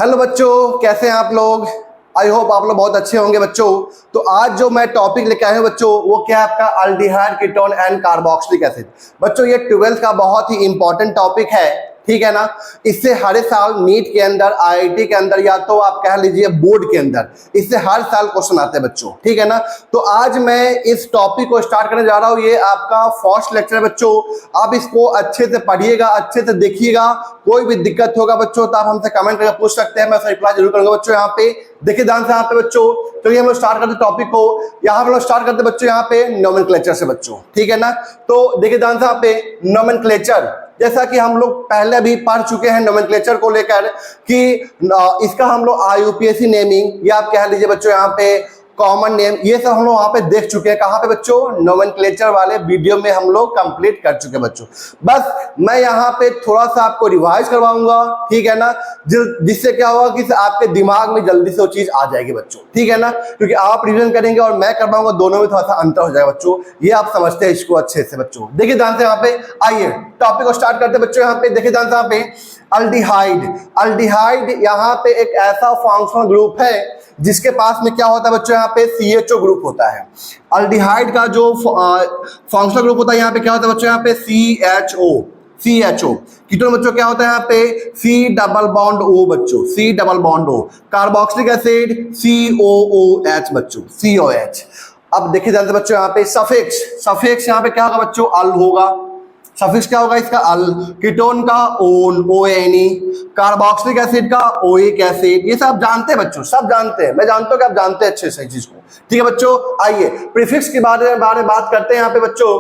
Hello बच्चों, कैसे हैं आप लोग। आई होप आप लोग बहुत अच्छे होंगे बच्चों। तो आज जो मैं टॉपिक लेके आया हूँ बच्चों, वो क्या है आपका aldehyde ketone and carboxylic acid. बच्चों ये 12th का बहुत ही इंपॉर्टेंट टॉपिक है, ठीक है ना। इससे हर साल नीट के अंदर, आईआईटी के अंदर, या तो आप कह लीजिए बोर्ड के अंदर, इससे हर साल क्वेश्चन आते हैं बच्चों, ठीक है ना। तो आज मैं इस टॉपिक को स्टार्ट करने जा रहा हूँ। ये आपका फर्स्ट लेक्चर है बच्चों। आप इसको अच्छे से पढ़िएगा, अच्छे से देखिएगा। कोई भी दिक्कत होगा बच्चों तो आप हमसे कमेंट करके पूछ सकते हैं, मैं उसका रिप्लाई जरूर करूंगा बच्चों। यहाँ पे देखिए ध्यान से यहाँ पे बच्चों, चलिए हम लोग स्टार्ट करते टॉपिक को। यहाँ पे लोग स्टार्ट करते बच्चों यहाँ पे नोमेनक्लेचर से बच्चों, ठीक है ना। तो देखिए ध्यान से यहाँ पे नोमेनक्लेचर, जैसा कि हम लोग पहले भी पढ़ चुके हैं नोमेनक्लेचर को लेकर कि इसका हम लोग आईयूपीएसी नेमिंग, या आप कह लीजिए बच्चों यहाँ पे कॉमन नेम, ये सब हम लोग वहां पे देख चुके हैं। कहां पे बच्चों? नोमेनक्लेचर वाले वीडियो में हम लोग कंप्लीट कर चुके हैं बच्चों। बस मैं यहाँ पे थोड़ा सा आपको रिवाइज करवाऊंगा, ठीक है ना, जिससे क्या होगा कि आपके दिमाग में जल्दी से वो चीज आ जाएगी बच्चों, ठीक है ना। क्योंकि आप रिविजन करेंगे और मैं करवाऊंगा, दोनों में थोड़ा सा अंतर हो जाएगा बच्चों। ये आप समझते हैं इसको अच्छे से बच्चों। देखिए ध्यान से यहाँ पे, आइए टॉपिक को स्टार्ट करते बच्चों। यहाँ पे देखिए ध्यान से यहाँ पे अल्डिहाइड। अल्डिहाइड यहाँ पे एक ऐसा फंक्शनल ग्रुप है जिसके पास में क्या होता है बच्चों, यहाँ पे CHO ग्रुप होता है। अल्डिहाइड का जो फंक्शनल ग्रुप होता है यहाँ पे क्या होता है बच्चों, यहाँ पे CHO। कीटोन बच्चों क्या होता है यहाँ पे C डबल बॉन्ड O बच्चों, C double bond O। Carboxylic acid COOH बच्चों, COH। अब देखिए ध्यान से बच्चों यहाँ पे सफिक्स यहाँ पे क्या होगा बच्चों, अल होगा। सफिक्स क्या होगा इसका, अल। कीटोन का ओन, ONE। कार्बोक्सिलिक एसिड का ओइक एसिड। ये सब जानते हैं बच्चों, सब जानते हैं, मैं जानता हूं कि आप जानते हैं अच्छे से चीज को, ठीक है बच्चों। आइए प्रीफिक्स के बारे में बात करते हैं यहाँ पे बच्चों।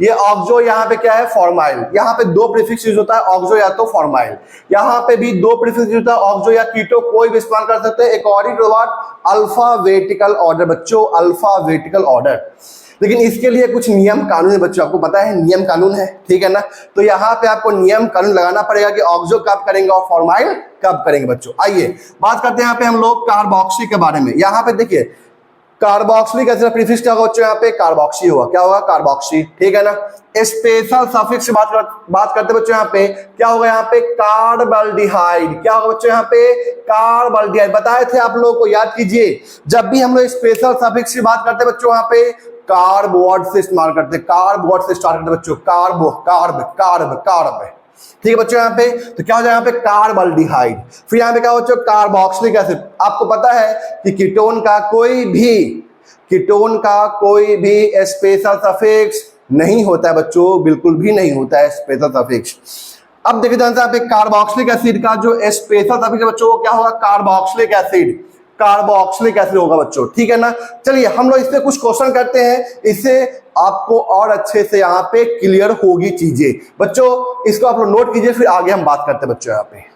ये ऑक्सो यहाँ पे क्या है, फॉर्माइल। यहाँ पे दो प्रीफिक्स यूज होता है, ऑक्सो या तो फॉर्माइल। यहाँ पे भी दो प्रीफिक्स यूज होता है, ऑक्सो या कीटो, कोई भी इस्तेमाल कर सकते हैं according to what, alphabetical order बच्चों, अल्फाबेटिकल ऑर्डर। लेकिन इसके लिए कुछ नियम कानून है बच्चों, आपको पता है नियम कानून है, ठीक है ना। तो यहाँ पे आपको नियम कानून लगाना पड़ेगा कि ऑक्सो कब करेंगे और फॉर्माइल कब करेंगे बच्चों। आइए बात करते हैं यहाँ पे हम लोग कार्बोक्सी के बारे में। यहाँ पे देखिए कार्बोक्सिलिक एसिड प्रीफिक्स क्या होगा बच्चों, यहाँ पे कार्बोक्सी होगा। क्या होगा, कार्बोक्सी, ठीक है ना। स्पेशल सफिक्स से बात करते बच्चों, यहाँ पे क्या होगा, यहाँ पे कार्बल्डिहाइड। क्या होगा बच्चों, यहाँ पे कार्बल्डिहाइड। बताए थे आप लोगों को, याद कीजिए। जब भी हम लोग स्पेशल सफिक्स की बात करते बच्चों, यहाँ पे कार्ब वर्ड से इस्तेमाल करते, कार्ब वर्ड से स्टार्ट करते बच्चों, कार्ब, ठीक है बच्चों। यहाँ पे तो क्या हो जाएगा, यहाँ पे कार्बल्डिहाइड। फिर यहाँ पे क्या हो बच्चों, कार्बोक्सिलिक एसिड। आपको पता है कि कीटोन का कोई भी स्पेशल सफिक्स नहीं होता है बच्चों, बिल्कुल भी नहीं होता है स्पेशल सफिक्स। अब देखिए ध्यान से, यहाँ पे कार्बोक्सिलिक एसिड का जो स्पेशल सफिक्स है बच्चों, वो क्या होगा, कार्बोक्सिलिक एसिड होगा बच्चों, ठीक है ना। चलिए हम लोग इस पे कुछ क्वेश्चन करते हैं, इससे आपको और अच्छे से यहाँ पे क्लियर होगी चीजें बच्चों। इसको आप लोग नोट कीजिए, फिर आगे हम बात करते हैं बच्चों यहाँ पे।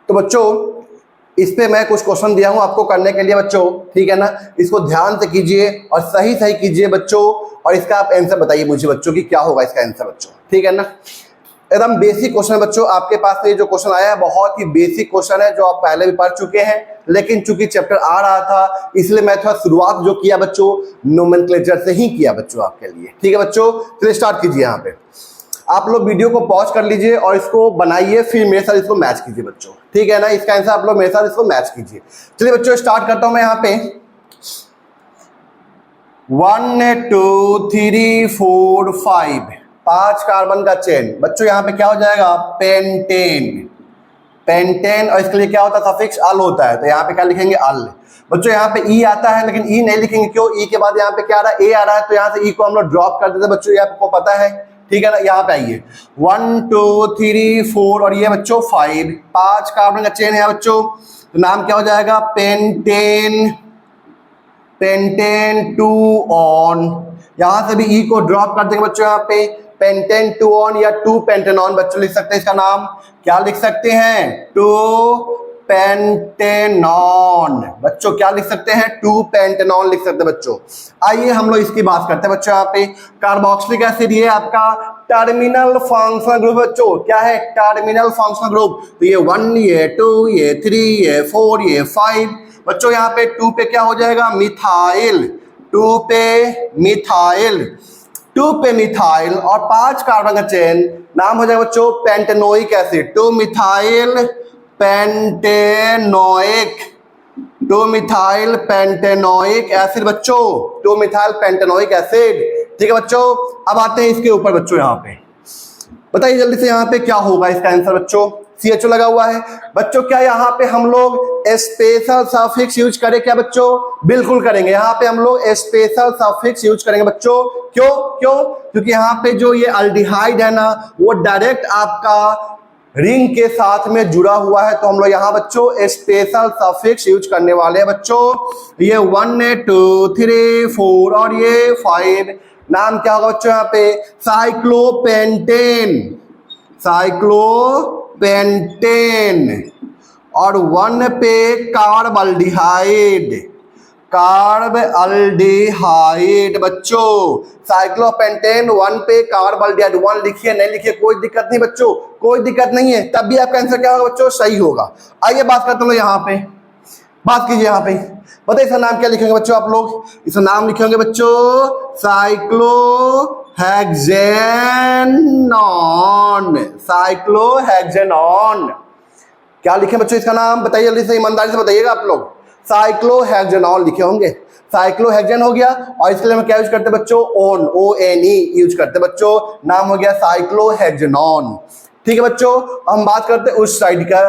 तो बच्चों इस पे मैं कुछ क्वेश्चन दिया हूं आपको करने के लिए बच्चों, ठीक है ना। इसको ध्यान से कीजिए और सही सही कीजिए बच्चों, और इसका आप आंसर बताइए मुझे बच्चों कि क्या होगा इसका आंसर बच्चों, ठीक है ना। एकदम बेसिक क्वेश्चन है बच्चों, आपके पास में जो क्वेश्चन आया है बहुत ही बेसिक क्वेश्चन है जो आप पहले भी पढ़ चुके हैं, लेकिन चूंकि चैप्टर आ रहा था इसलिए मैं थोड़ा शुरुआत जो किया बच्चों नोमेनक्लेचर से ही किया बच्चों आपके लिए, ठीक है बच्चों। चलिए स्टार्ट कीजिए। यहाँ पे आप लोग वीडियो को पॉज कर लीजिए और इसको बनाइए, फिर मेरे साथ इसको मैच कीजिए बच्चों, ठीक है ना। इसका आंसर आप लोग मेरे साथ इसको मैच कीजिए। चलिए बच्चों स्टार्ट करता हूं मैं। यहाँ पे 1 2 3 4 5 5 कार्बन का चेन बच्चों, यहाँ पे क्या हो जाएगा पेंटेन। पेंटेन और इसके लिए क्या होता है सफिक्स अल होता है, तो यहाँ पे क्या लिखेंगे अल। बच्चों यहाँ पे ई आता है लेकिन ई नहीं लिखेंगे, क्यों? ई के बाद यहाँ पे क्या आ रहा है ए आ रहा है, तो यहाँ से ई को हम लोग ड्रॉप कर देते हैं बच्चों, ये आपको पता है, ठीक है ना। यहाँ पे आइए 1 2 3 4 और ये बच्चों 5 5 कार्बन का चेन है बच्चों, तो नाम क्या हो जाएगा पेंटेन। पेंटेन 2 ऑन, यहां से भी ई को ड्रॉप कर देंगे बच्चों, यहाँ पे पेंटेन 2 ऑन या 2 पेंटेनॉन बच्चों लिख सकते हैं। इसका नाम क्या लिख सकते हैं 2 पेंटेनॉन बच्चों, क्या लिख सकते हैं 2 पेंटेनॉन लिख सकते हैं बच्चों। आइए हम लोग इसकी बात करते हैं बच्चों। यहाँ पे कार्बोक्सिलिक एसिड ये आपका टर्मिनल फंक्शनल ग्रुप बच्चों, क्या है टर्मिनल फंक्शनल ग्रुप, तो ये 1 ये 2 ये 3 ये 4 ये 5 बच्चों। यहाँ पे 2 पे क्या हो जाएगा मिथाइल, 2 पे मिथाइल, 2 पे मिथाइल और 5 कार्बन का चेन नाम हो जाएगा बच्चों pentanoic acid, 2 methyl pentanoic, 2 methyl pentanoic acid बच्चों, 2 मिथाइल पेंटेनोइक एसिड, ठीक है बच्चों। अब आते हैं इसके ऊपर बच्चों, यहाँ पे बताइए जल्दी से यहाँ पे क्या होगा इसका आंसर बच्चों। CHO लगा हुआ है बच्चों, क्या यहाँ पे हम लोग स्पेशल सफिक्स यूज करें क्या बच्चों? बिल्कुल करेंगे, यहाँ पे हम लोग स्पेशल सफिक्स यूज करेंगे बच्चों। क्यों? क्योंकि यहाँ पे जो ये अल्डिहाइड है ना वो डायरेक्ट आपका रिंग के साथ में जुड़ा हुआ है, तो हम लोग यहाँ बच्चों स्पेशल सफिक्स यूज करने वाले हैं बच्चों। ये 1 2 3 4 और ये 5 नाम क्या होगा बच्चों यहाँ पे साइक्लोपेंटेन, साइक्लोपेंटेन और 1 पे कार्बल्डिहाइड, कार्बल्डिहाइड बच्चों। साइक्लोपेंटेन 1 पे कार्बल्डिहाइड 1 लिखिए नहीं लिखिए कोई दिक्कत नहीं बच्चों, कोई दिक्कत नहीं है, तब भी आपका आंसर क्या होगा बच्चों सही होगा। आइए बात करते हैं यहाँ पे, बात कीजिए यहाँ पे, बताइए इसका नाम क्या लिखेंगे बच्चों आप लोग? इसका नाम लिखेंगे बच्चों साइक्लोहेक्सेनॉन, साइक्लोहेक्सेनॉन। क्या लिखे बच्चों इसका नाम बताइए जल्दी से, ईमानदारी से बताइएगा आप लोग। साइक्लोहेक्सेनॉन लिखे होंगे, साइक्लोहेक्सेन हो गया और इसके लिए हम क्या यूज करते हैं बच्चों ओन, ONE यूज करते हैं बच्चों, नाम हो गया साइक्लोहेक्सेनॉन, ठीक है बच्चों। हम बात करते हैं उस साइड का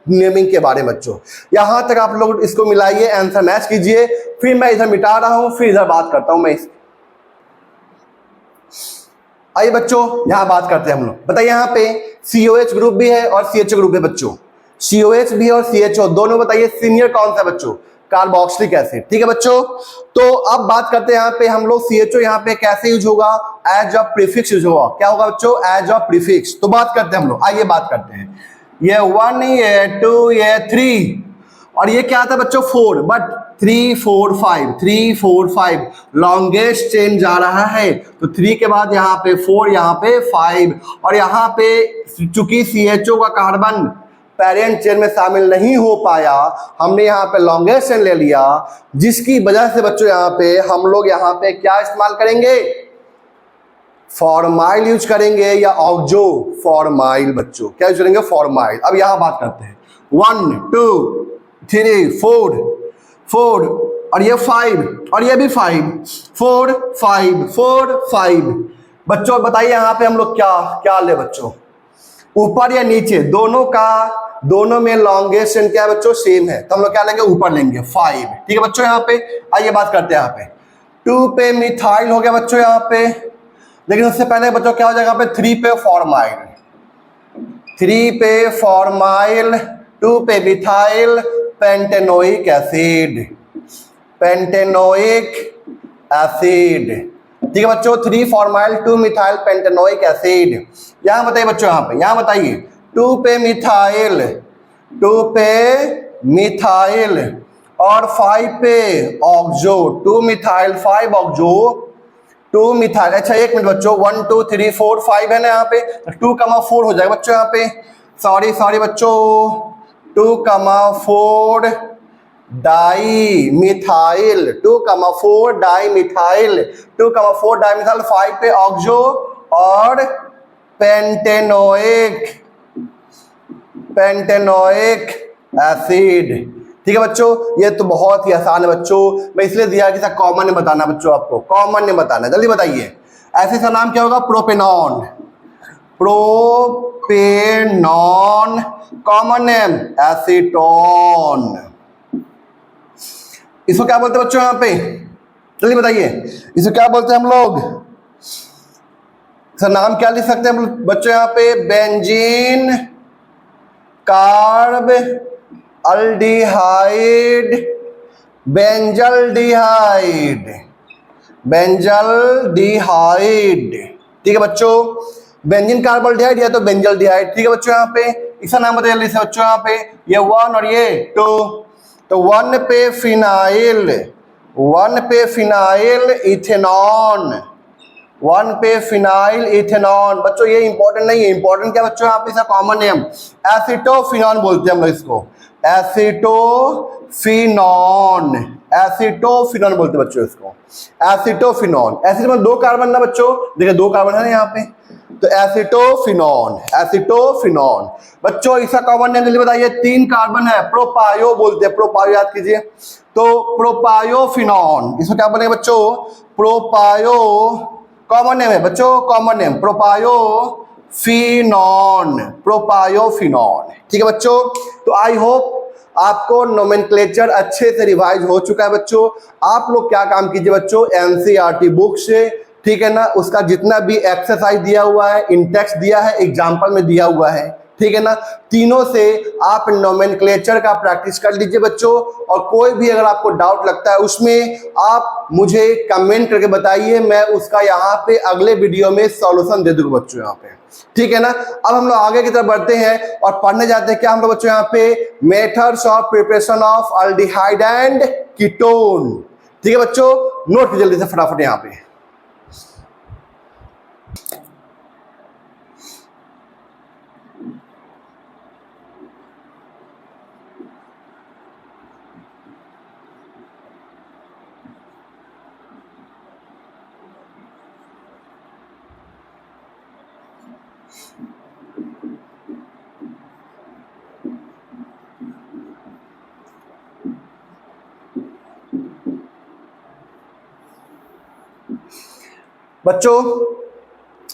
नेमिंग के बारे में बच्चों, यहां तक आप लोग इसको मिलाइए, आंसर मैच कीजिए, फिर मैं इधर मिटा रहा हूं, फिर इधर बात करता हूं मैं। आइए बच्चों यहां बात करते हैं हम लोग, बताइए यहाँ पे COH ग्रुप भी है और CHO ग्रुप है बच्चों, COH भी और CHO दोनों, बताइए सीनियर कौन सा बच्चों? कार्बोक्सिलिक एसिड, ठीक है बच्चों। तो अब बात करते हैं यहाँ पे हम लोग CHO यहाँ पे कैसे यूज होगा, एज अ प्रीफिक्स यूज होगा, क्या होगा बच्चों एज अ प्रीफिक्स। तो बात करते हैं हम लोग, आइए बात करते हैं। ये 1 ये 2 ये 3 और ये क्या आता है बच्चों 4, बट 3 4 5 3 4 5 लॉन्गेस्ट चेन जा रहा है, तो 3 के बाद यहाँ पे 4 यहाँ पे 5 और यहाँ पे चूंकि CHO का कार्बन पेरेंट चेन में शामिल नहीं हो पाया, हमने यहाँ पे लॉन्गेस्ट चेन ले लिया, जिसकी वजह से बच्चों यहाँ पे हम लोग यहाँ पे क्या इस्तेमाल करेंगे फॉर्माइल यूज करेंगे या ऑक्सो फॉर्माइल बच्चों, क्या यूज करेंगे फॉर्माइल। अब यहां बात करते हैं 1 2 3 4 4 और ये 5 और ये भी 5 4 5 4 5 बच्चों। बताइए यहाँ पे हम लोग क्या क्या ले बच्चों, ऊपर या नीचे, दोनों का दोनों में लॉन्गेस्ट चेन क्या है बच्चों सेम है, तो हम लोग क्या लेंगे ऊपर लेंगे 5, ठीक है बच्चों। यहाँ पे आइए बात करते हैं, यहाँ पे 2 पे मिथाइल हो गया बच्चों यहाँ पे, लेकिन उससे पहले बच्चों क्या हो जाएगा पे 3 पे फॉर्माइल, 3 पे फॉर्माइल 2 पे methyl pentanoic acid, pentanoic acid, ठीक है बच्चों। 3 फॉर्माइल 2 मिथाइल पेंटेनोइक एसिड। यहां बताइए बच्चों, यहां बताइए 2 पे मिथाइल 2 पे मिथाइल और 5 पे ऑक्सो, 2 मिथाइल 5 ऑक्सो, 2 मिथाइल। अच्छा एक मिनट बच्चों, 1 2 3 4 5 है ना यहाँ पे, 2,4 हो जाएगा बच्चों यहाँ पे, सॉरी बच्चों, 2,4 di methyl, 2,4 di methyl, 2,4 di methyl, 5 पे ऑक्सो और पेंटेनोइक एसिड। ठीक है बच्चों, ये तो बहुत ही आसान है बच्चों, मैं इसलिए दिया कि सर कॉमन ने बताना, बच्चों आपको कॉमन ने बताना, जल्दी बताइए। एसिड का नाम क्या होगा? Propanone, propanone. Common name acetone. इसको क्या बोलते हैं बच्चों यहाँ पे? जल्दी बताइए, इसको क्या बोलते हैं हम लोग? सर नाम क्या लिख सकते हैं बच्चों यहाँ पे? Benzene carb aldehyde, benzaldehyde, benzaldehyde. ठीक है बच्चों, बेंजीन कार्ब अल्डिहाइड या तो बेंजल्डिहाइड। ठीक है बच्चों, यहाँ पे इसका नाम बताइए जल्दी से बच्चों। यहाँ पे ये 1 और ये 2, तो 1 पे फिनाइल, 1 पे फिनाइल इथेनॉन, 1 पे फिनाइल इथेनॉन। बच्चों ये इंपॉर्टेंट नहीं है, इंपॉर्टेंट क्या बच्चों? यहाँ पे इसका कॉमन नेम एसिटोफिनॉन बोलते हैं हम लोग इसको, एसिटोफिनॉन, एसिटोफिनॉन बोलते हैं बच्चों इसको, एसिटोफिनॉन। एसिड में 2 कार्बन ना बच्चों, देखिए 2 कार्बन है ना यहाँ पे, तो एसिटोफिनॉन, एसिटोफिनॉन। बच्चों इसका कॉमन नेम जल्दी बताइए। 3 कार्बन है, प्रोपायो बोलते हैं, प्रोपायो याद कीजिए, तो प्रोपायोफिनॉन। इसको क्या बनेगा बच्चों? प्रोपायो, कॉमन नेम है बच्चों, कॉमन नेम प्रोपायोफिनॉन, प्रोपायोफिनॉन। ठीक है बच्चों, तो आई होप आपको नोमेनक्लेचर अच्छे से रिवाइज हो चुका है बच्चों। आप लोग क्या काम कीजिए बच्चों, एनसीईआरटी बुक से, ठीक है ना, उसका जितना भी एक्सरसाइज दिया हुआ है, इंटेक्स दिया है, एग्जाम्पल में दिया हुआ है, ठीक है ना, तीनों से आप नोमेनक्लेचर का प्रैक्टिस कर लीजिए बच्चों। और कोई भी अगर आपको डाउट लगता है उसमें आप मुझे कमेंट करके बताइए, मैं उसका यहाँ पे अगले वीडियो में सॉल्यूशन दे दूंगा बच्चों यहाँ पे, ठीक है ना। अब हम लोग आगे की तरफ बढ़ते हैं और पढ़ने जाते हैं क्या हम लोग बच्चों यहाँ पे? Methods of preparation of aldehyde and ketone. ठीक है बच्चों, नोट कीजिए जल्दी से फटाफट यहाँ पे। बच्चों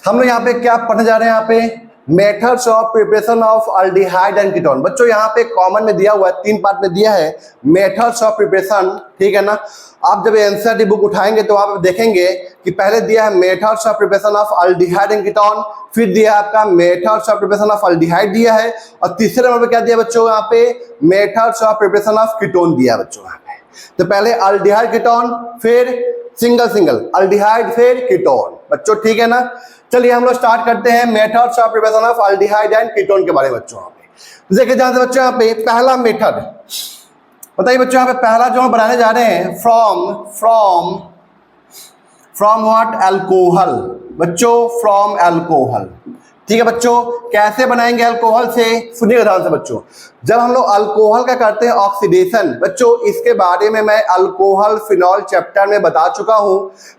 हम लोग यहाँ पे क्या पढ़ने जा रहे हैं? यहाँ पे methods of preparation of aldehyde and ketone. बच्चों यहाँ पे कॉमन में दिया हुआ है, 3 पार्ट में दिया है मेथड्स ऑफ प्रिपरेशन, ठीक है ना। आप जब एनसीईआरटी बुक उठाएंगे तो आप देखेंगे कि पहले दिया है methods of preparation of aldehyde and ketone, फिर दिया है आपका methods of preparation of aldehyde दिया है, और तीसरे नंबर पे क्या दिया बच्चों? यहाँ पे methods of preparation of ketone दिया है बच्चों यहाँ पे। तो पहले अल्डिहाइड कीटोन, फिर सिंगल सिंगल अल्डिहाइड, फिर कीटोन बच्चों, ठीक है ना। चलिए हम लोग स्टार्ट करते हैं methods of preparation of aldehyde and ketone के बारे में बच्चों। यहाँ पे देखिए जहां से बच्चों यहाँ पे पहला मेथड बताइए बच्चों, यहाँ पे पहला जो हम बनाने जा रहे हैं फ्रॉम व्हाट? अल्कोहल बच्चों, फ्रॉम अल्कोहल, ठीक है बच्चों। कैसे बनाएंगे अल्कोहल से? सुनिएगा ध्यान से बच्चों। जब हम लोग अल्कोहल का करते हैं ऑक्सीडेशन बच्चों, इसके बारे में मैं अल्कोहल फिनॉल चैप्टर में बता चुका हूं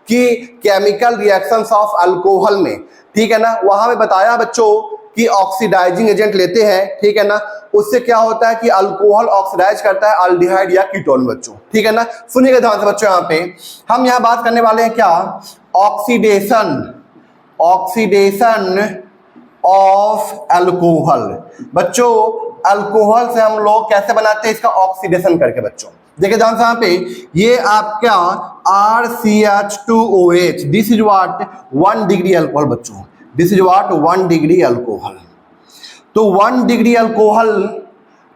कि केमिकल रिएक्शंस ऑफ अल्कोहल में, ठीक है ना, वहां में बताया बच्चों कि ऑक्सीडाइजिंग एजेंट लेते हैं, ठीक है ना, उससे क्या होता है कि अल्कोहल ऑक्सीडाइज करता है अल्डिहाइड या कीटोन बच्चों, ठीक है ना। सुनिएगा ध्यान से बच्चों, यहाँ पे हम यहाँ बात करने वाले हैं क्या? ऑक्सीडेशन ऑफ अल्कोहल बच्चों। अल्कोहल से हम लोग कैसे बनाते हैं इसका ऑक्सीडेशन करके बच्चों। देखिए ध्यान से यहाँ पे ये आपका RCH2OH, this is what? 1 degree alcohol बच्चों, this is what? 1 degree alcohol. तो 1 डिग्री अल्कोहल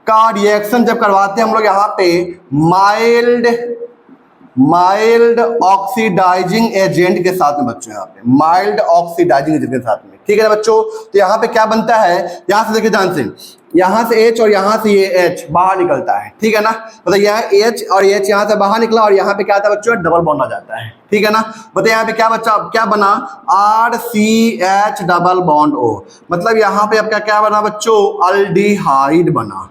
का रिएक्शन जब करवाते हैं हम लोग यहाँ पे माइल्ड माइल्ड ऑक्सीडाइजिंग एजेंट के साथ में बच्चों, यहाँ पे माइल्ड ऑक्सीडाइजिंग एजेंट के साथ में, ठीक है ना बच्चों। तो यहाँ पे क्या बनता है, यहाँ से देखिए ध्यान से, यहाँ से H और यहाँ से ये H बाहर निकलता है, ठीक है ना। मतलब यहाँ H और H यहाँ से बाहर निकला और यहाँ पे क्या था बच्चों, डबल बॉन्ड आ जाता है, ठीक है ना। बताइए यहाँ पे क्या बच्चा, क्या बना, RCH डबल बॉन्ड O। मतलब यहाँ पे आपका क्या बना बच्चों, अल्डिहाइड बना।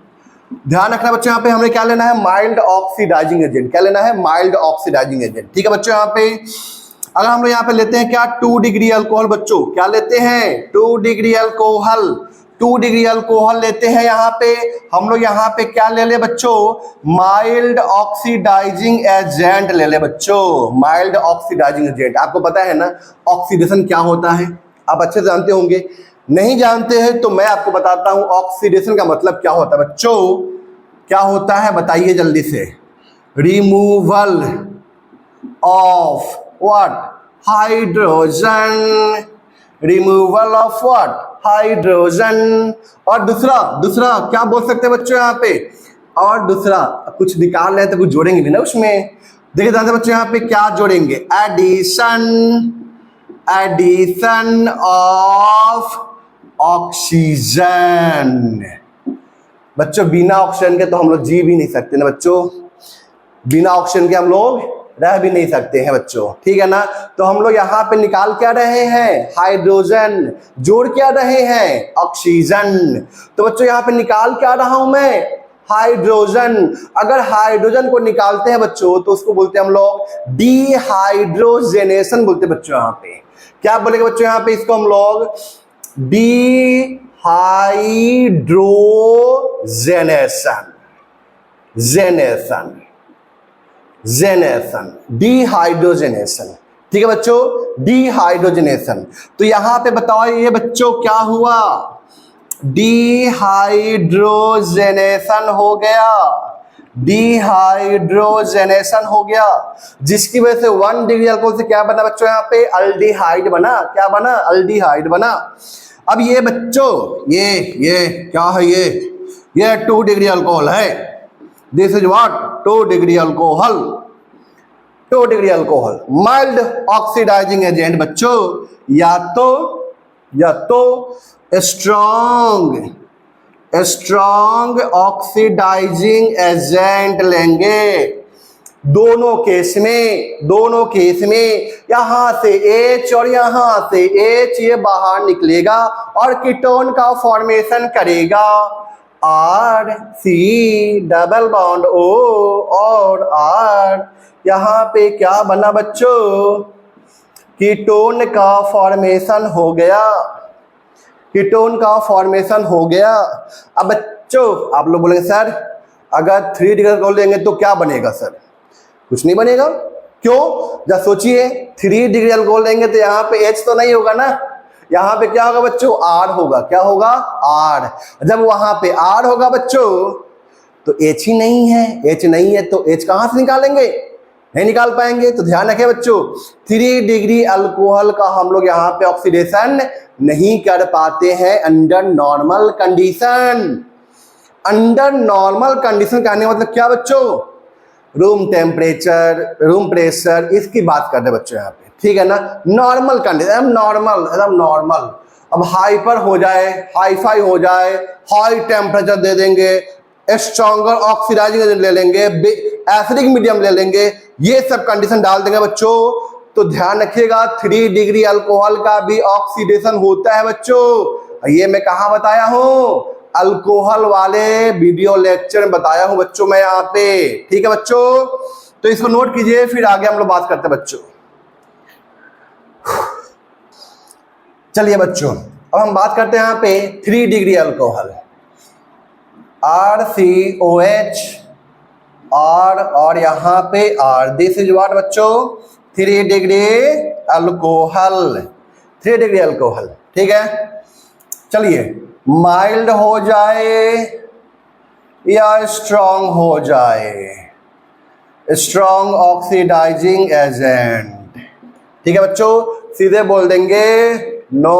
ध्यान रखना बच्चों, यहाँ पे हमें क्या लेना है, माइल्ड ऑक्सीडाइजिंग एजेंट। क्या लेना है, माइल्ड ऑक्सीडाइजिंग एजेंट, ठीक है बच्चों। यहाँ पे अगर हम लोग यहाँ पे लेते हैं क्या, 2 डिग्री अल्कोहल बच्चों, क्या लेते हैं, 2 डिग्री अल्कोहल, 2 डिग्री अल्कोहल लेते हैं। यहाँ पे हम लोग यहाँ पे क्या ले ले बच्चों, माइल्ड ऑक्सीडाइजिंग एजेंट ले ले बच्चों, माइल्ड ऑक्सीडाइजिंग एजेंट। आपको पता है ना ऑक्सीडेशन क्या होता है, आप अच्छे से जानते होंगे। नहीं जानते हैं तो मैं आपको बताता हूं ऑक्सीडेशन का मतलब क्या होता है बच्चों। क्या होता है बताइए जल्दी से, removal of what, hydrogen, removal of what, hydrogen. और दूसरा क्या बोल सकते हैं बच्चों यहाँ पे, और दूसरा कुछ निकाल रहे हैं तो कुछ जोड़ेंगे भी ना उसमें। देखिए जानते बच्चों यहाँ पे क्या जोड़ेंगे, एडिशन ऑफ ऑक्सीजन। बच्चों बिना ऑक्सीजन के तो हम लोग जी भी नहीं सकते ना बच्चों, बिना ऑक्सीजन के हम लोग रह भी नहीं सकते हैं बच्चों, ठीक है ना। तो हम लोग यहाँ पे निकाल क्या रहे हैं, हाइड्रोजन, जोड़ क्या रहे हैं, ऑक्सीजन। तो बच्चों यहाँ पे निकाल क्या रहा हूं मैं, हाइड्रोजन। अगर हाइड्रोजन को निकालते हैं बच्चों तो उसको बोलते हैं हम लोग डिहाइड्रोजनेशन बोलते हैं बच्चों। यहाँ पे क्या बोलेंगे बच्चों, यहाँ पे इसको हम लोग डिहाइड्रोजनेशन, ठीक है बच्चों, डिहाइड्रोजनेशन। तो यहां पे बताओ ये बच्चों क्या हुआ, डिहाइड्रोजनेशन हो गया, डिहाइड्रोजनेशन हो गया, जिसकी वजह से 1 डिग्री अल्कोहल से क्या बना बच्चों, यहाँ पे अल्डिहाइड बना। क्या बना, अल्डिहाइड बना। अब ये बच्चों ये क्या है, ये 2 डिग्री अल्कोहल है, this is what, 2 degree alcohol, 2 degree alcohol, mild oxidising agent बच्चों। या तो स्ट्रॉन्ग ऑक्सीडाइजिंग एजेंट लेंगे। दोनों केस में यहां से H और यहां से H ये बाहर निकलेगा और कीटोन का फॉर्मेशन करेगा, RC डबल बॉन्ड O और R। यहां पे क्या बना बच्चों, कीटोन का फॉर्मेशन हो गया, कीटोन का फॉर्मेशन हो गया। अब बच्चों आप लोग बोलेंगे सर अगर 3 डिग्री अल्कोहल लेंगे तो क्या बनेगा सर, कुछ नहीं बनेगा। क्यों, जब सोचिए 3 डिग्री अल्कोहल लेंगे तो यहाँ पे H तो नहीं होगा ना, यहाँ पे क्या होगा बच्चों, R होगा। क्या होगा, R। जब वहां पे R होगा बच्चों तो H ही नहीं है, H नहीं है तो H कहां से निकालेंगे, नहीं निकाल पाएंगे। तो ध्यान रखें बच्चों, 3 डिग्री अल्कोहल का हम लोग यहाँ पे ऑक्सीडेशन नहीं कर पाते हैं under normal condition. Under normal condition कहने का मतलब क्या बच्चों, रूम टेम्परेचर, रूम प्रेशर, इसकी बात कर रहे बच्चों यहाँ पे, ठीक है ना। नॉर्मल कंडीशन, एकदम नॉर्मल। अब हाइपर हो जाए, हाईफाई हो जाए, हाई टेम्परेचर दे देंगे, स्ट्रॉन्गर ऑक्सीडाइजिंग एजेंट ले लेंगे, एसिडिक मीडियम ले लेंगे, ये सब कंडीशन डाल देंगे बच्चों। तो ध्यान रखिएगा 3 डिग्री अल्कोहल का भी ऑक्सीडेशन होता है बच्चों। ये मैं कहा बताया हूं, अल्कोहल वाले वीडियो लेक्चर में बताया हूं बच्चों मैं यहाँ पे, ठीक है बच्चों। तो इसको नोट कीजिए, फिर आगे हम लोग बात करते हैं बच्चों। चलिए बच्चों अब हम बात करते हैं यहाँ पे 3 डिग्री अल्कोहल, RCOH और यहाँ पे R, दिस इज व्हाट बच्चों, 3 डिग्री अल्कोहल, 3 डिग्री अल्कोहल, ठीक है। चलिए माइल्ड हो जाए या स्ट्रॉन्ग हो जाए, स्ट्रॉन्ग ऑक्सीडाइजिंग एजेंट, ठीक है बच्चों। सीधे बोल देंगे नो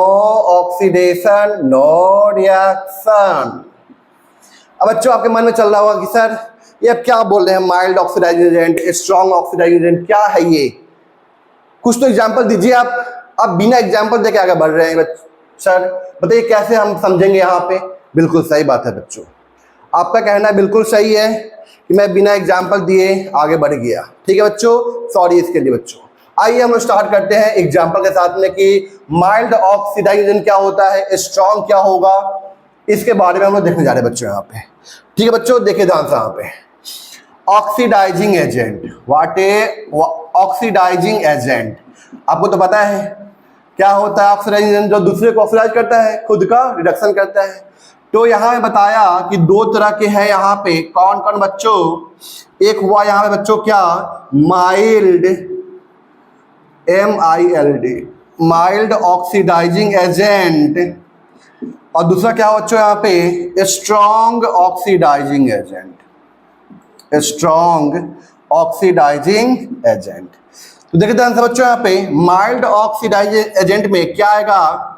ऑक्सीडेशन नो रिएक्शन। अब बच्चों आपके मन में चल रहा होगा कि सर ये अब क्या बोल रहे हैं, mild oxidising agent, strong oxidising agent, क्या है ये? कुछ तो एग्जांपल दीजिए आप बिना एग्जांपल देके आगे बढ़ रहे हैं सर, बताइए कैसे हम समझेंगे यहाँ पे? बिल्कुल सही बात है बच्चों, आपका कहना बिल्कुल सही है कि मैं बिना एग्जांपल दिए आगे बढ़ गया। ठीक है बच्चों, सॉरी इसके लिए बच्चों। आइए हम लोग स्टार्ट करते हैं एग्जांपल के साथ में कि माइल्ड ऑक्सीडाइजिंग एजेंट क्या होता है, स्ट्रॉन्ग क्या होगा, इसके बारे में हम लोग देखने जा रहे हैं बच्चों यहाँ पे। ठीक है बच्चों, देखिए ध्यान से यहाँ पे। Oxidising agent, what a oxidising agent, आपको तो पता है क्या होता है ऑक्सीडाइजिंग एजेंट? जो दूसरे को ऑक्सीडाइज करता है, खुद का रिडक्शन करता है। तो यहाँ पे बताया कि दो तरह के हैं यहाँ पे, कौन कौन बच्चों? एक हुआ यहाँ पे बच्चों क्या, mild, MILD, mild oxidising agent, और दूसरा क्या बच्चों यहाँ पे, strong oxidising agent, strong oxidising agent. तो देखिए ध्यान से बच्चों यहाँ पे माइल्ड ऑक्सीडाइजिंग एजेंट में क्या आएगा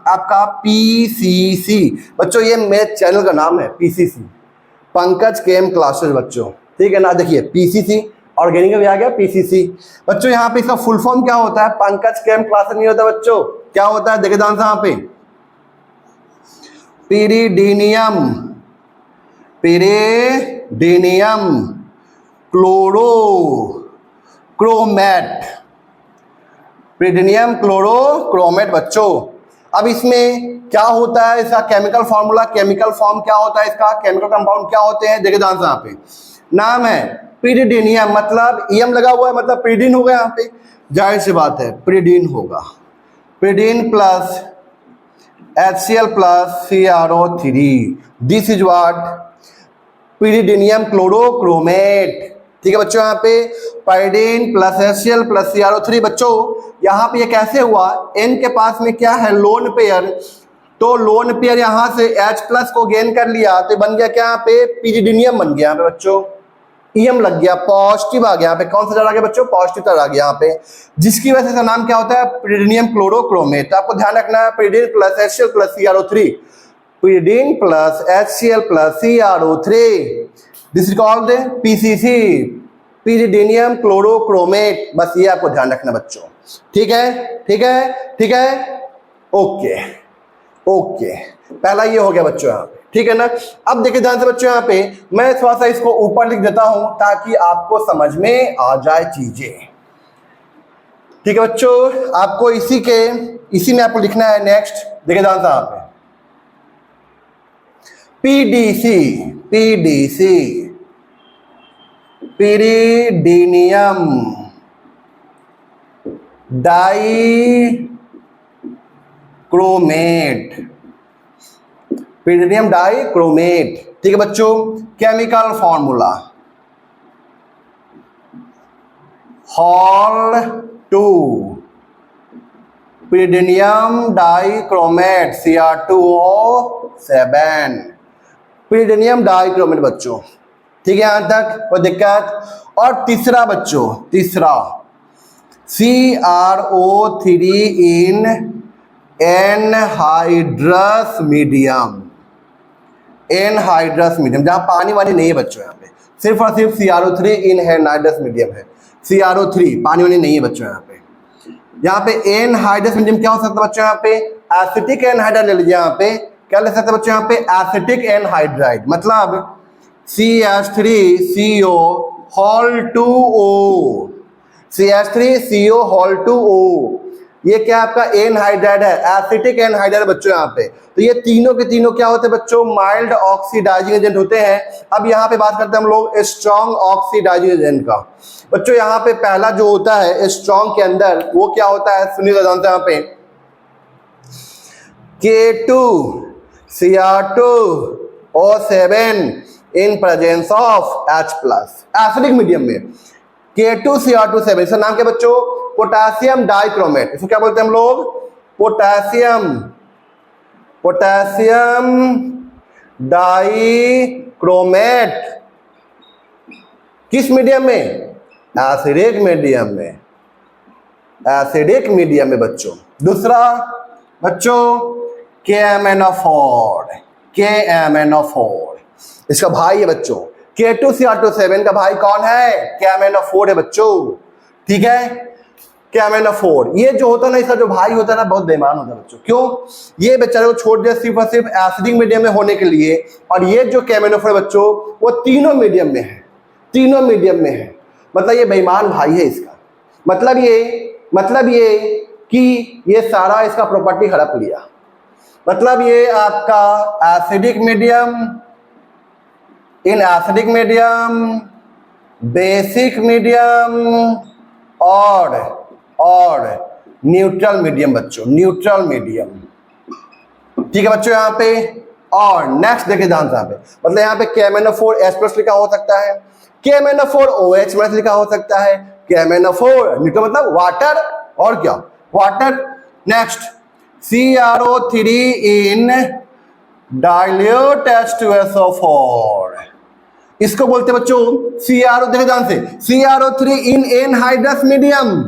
आपका, PCC। बच्चों ये मेरे चैनल का नाम है PCC, पंकज केम क्लासेस बच्चों, ठीक है ना। देखिए PCC ऑर्गेनिक भी आ गया PCC। बच्चों यहाँ पे इसका फुल फॉर्म क्या होता है? पंकज केम क्लासेस नहीं होता बच्चों, क्या होता है? देखिए ध्यान से यहाँ पे, पिरिडीनियम, पिरिडीनियम क्लोरोक्रोमेट, पिरिडीनियम क्लोरोक्रोमेट बच्चों। अब इसमें क्या होता है, इसका केमिकल फॉर्मूला, केमिकल फॉर्म क्या होता है इसका, केमिकल कंपाउंड क्या होते हैं? देखिए ध्यान से यहाँ पे, नाम है पिरिडीनियम, मतलब ईएम लगा हुआ है, मतलब पिरिडीन होगा यहाँ पे, जाहिर सी बात है पिरिडीन होगा, pyridine plus HCl plus CrO3, this is what, pyridinium chlorochromate. ठीक है बच्चों, यहाँ पे pyridine plus HCl plus CrO3 बच्चों। यहाँ पे ये कैसे हुआ, N के पास में क्या है, लोन पेयर, तो लोन पेयर यहाँ से H प्लस को गेन कर लिया तो बन गया क्या, यहाँ पे पिरिडीनियम बन गया यहाँ पे बच्चों, EM लग गया, पॉजिटिव आ गया यहाँ पे, कौन सा चार्ज आ गया बच्चों, पॉजिटिव चार्ज आ गया यहाँ पे, जिसकी वजह से इसका नाम क्या होता है, पिरिडीनियम क्लोरोक्रोमेट। तो आपको ध्यान रखना है pyridine plus HCl plus CrO3, pyridine plus HCl plus CrO3, this is called PCC, pyridinium chlorochromate. बस ये आपको ध्यान रखना बच्चों, ठीक है, ठीक है, ठीक है, ओके ओके, पहला ये हो गया बच्चों यहाँ पे, ठीक है ना। अब देखिए ध्यान से बच्चों, यहाँ पे मैं थोड़ा सा इसको ऊपर लिख देता हूं ताकि आपको समझ में आ जाए चीजें। ठीक है बच्चों, आपको इसी में आपको लिखना है नेक्स्ट। देखिए ध्यान से यहाँ पे PDC, pyridinium dichromate, pyridinium dichromate. ठीक है बच्चों, केमिकल फॉर्मूला हॉल 2 pyridinium dichromate Cr2O7, pyridinium dichromate बच्चों, ठीक है यहां तक कोई दिक्कत? और तीसरा बच्चों, तीसरा CrO3 in anhydrous medium, anhydrous medium जहां पानी वानी नहीं है बच्चों, यहाँ पे सिर्फ और सिर्फ CrO3 इन एनहाइड्रस मीडियम है, CrO3 पानी वानी नहीं है बच्चों। यहाँ पे एनहाइड्रस मीडियम क्या हो सकता है बच्चों, यहाँ पे एसिटिक एनहाइड्राइड ले लीजिए, यहाँ पे क्या ले सकते हैं बच्चों, यहाँ पे एसिटिक एनहाइड्राइड, मतलब CH3CO whole 2O, CH3CO whole 2O, ये क्या आपका एनहाइड्राइड है, एसिटिक एनहाइड्राइड बच्चों यहाँ पे। तो ये तीनों के तीनों क्या होते हैं बच्चों, माइल्ड ऑक्सीडाइजिंग एजेंट होते हैं। अब यहाँ पे बात करते हैं हम लोग स्ट्रॉन्ग ऑक्सीडाइजिंग एजेंट का। बच्चों यहाँ पे पहला जो होता है स्ट्रॉन्ग के अंदर, वो क्या होता है, सुनिए जानते हैं यहाँ पे, K2Cr2O7 in presence of H plus, acidic medium में K2Cr2O7, इसका नाम क्या बच्चों, पोटेशियम डाइक्रोमेट। इसको क्या बोलते हैं हम लोग, पोटेशियम डाइक्रोमेट। किस मीडियम में, एसिडिक मीडियम में, एसिडिक मीडियम में बच्चों। दूसरा बच्चों KMnO4, KMnO4 इसका भाई है बच्चों, K2Cr27 का भाई कौन है? KMnO4 है बच्चों, ठीक है, KMnO4। ये जो होता है ना, इसका जो भाई होता है ना, बहुत बेईमान होता है बच्चों। क्यों? ये बेचारे को छोड़ दिया सिर्फ और सिर्फ एसिडिक मीडियम में होने के लिए, और ये जो KMnO4 बच्चों वो तीनों मीडियम में है, तीनों मीडियम में है। मतलब ये बेईमान भाई है इसका। मतलब ये कि ये सारा इसका प्रॉपर्टी हड़प लिया। मतलब ये आपका acidic medium, in acidic medium, basic medium और न्यूट्रल मीडियम बच्चों, न्यूट्रल मीडियम, ठीक है बच्चों। यहाँ पे और नेक्स्ट देखिए ध्यान से, यहाँ पे मतलब यहाँ पे KMnO4H+ लिखा हो सकता है, KMnO4OH- लिखा हो सकता है, KMnO4 न्यूट्रल मतलब वाटर, और क्या वाटर। नेक्स्ट CrO3 इन डाइल्यूट H2SO4, इसको बोलते हैं बच्चों CrO, देखो ध्यान से, CrO3 इन एनहाइड्रस मीडियम,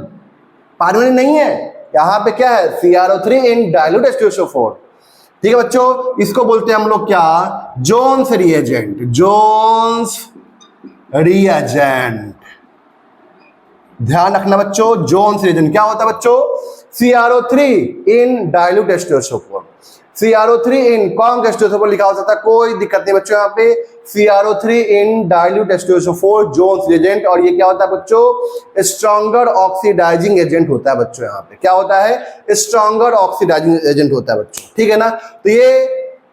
पारमाणु नहीं है यहाँ पे, क्या है CrO3 इन डाइल्यूट H2SO4, ठीक है बच्चों। इसको बोलते हैं हम लोग क्या? Jones reagent, Jones reagent. ध्यान रखना बच्चों, जोन्स रिएजेंट क्या होता है बच्चों? CrO3 in dilute H2SO4, CrO3 in complex H2SO4 लिखा हो सकता है, कोई दिक्कत नहीं बच्चों। यहाँ पे CrO3 इन डाइल्यूट H2SO4 जोन्स रिएजेंट, और ये क्या होता है बच्चों? स्ट्रॉन्गर ऑक्सीडाइजिंग एजेंट होता है बच्चों। यहाँ पे क्या होता है? स्ट्रॉन्गर ऑक्सीडाइजिंग एजेंट होता है बच्चों, ठीक है ना। तो ये